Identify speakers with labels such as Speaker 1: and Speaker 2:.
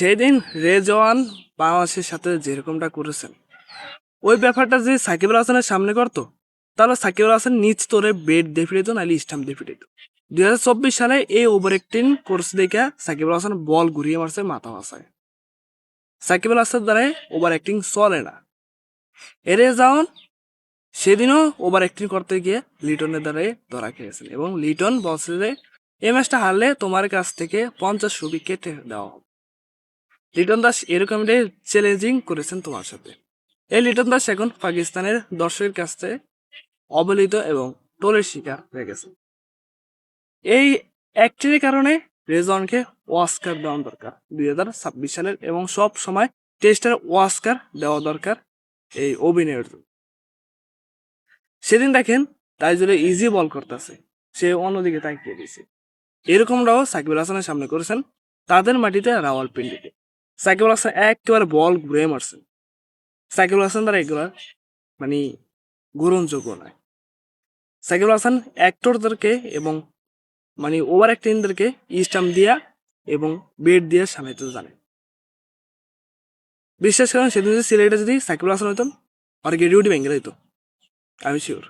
Speaker 1: সেদিন রেজওয়ান বাংলাদেশের সাথে যেরকমটা করেছেন ওই ব্যাপারটা যদি সাকিব আল হাসানের সামনে করতো তাহলে সাকিব আল হাসান নিজ তোরে বেড দিয়ে ফিরিত নাহলে স্টাম্প দিয়ে ফিরিত। 2024 সালে এই ওভার অ্যাক্টিং করছে দেখে সাকিব আল হাসান বল ঘুরিয়ে মারছে মাথা ভাসায়। সাকিব আল হাসান দ্বারা ওভার অ্যাক্টিং চলে না। এরে যাওন সেদিনও ওভার অ্যাক্টিং করতে গিয়ে লিটনের দ্বারাই ধরা খেয়েছেন এবং লিটন বলছে যে এই ম্যাচটা হারলে তোমার কাছ থেকে 50 রুপি কেটে দেওয়া হবে। লিটন দাস এরকম চ্যালেঞ্জিং করেছেন তোমার সাথে। এই লিটন দাস এখন পাকিস্তানের দর্শকের কাছে অবহেলিত এবং টোলের শিকার হয়ে গেছে। এই অ্যাক্টিংয়ের কারণে রেজওয়ানকে ওয়াস্কার দেওয়া দরকার 2026 সালের, এবং সব সময় টেস্টের ওয়াস্কার দেওয়া দরকার এই অভিনয়ের জন্য। সেদিন দেখেন তাইজুলে ইজি বল করতেছে, সে অন্যদিকে তাকিয়ে দিয়েছে। এরকমটাও সাকিব আল হাসানের সামনে করেছেন তাদের মাটিতে রাওয়ালপিন্ডিতে। সাকিব আল হাসান একেবারে বল ঘুরে মারছেন। সাকিব আল হাসান দ্বারা এগুলো মানে গ্রহণযোগ্য নয়। সাকিব আল হাসান অ্যাক্টরদেরকে এবং ওভার অ্যাক্টিংদেরকে স্টাম্প দিয়া এবং বেড দিয়ে সামলাইতে জানে। বিশ্বাস করেন সেদিন যদি সিলেটে যদি সাকিব আল হাসান হইতেন আর গেডিউটি ভেঙে দিত, আমি শিওর।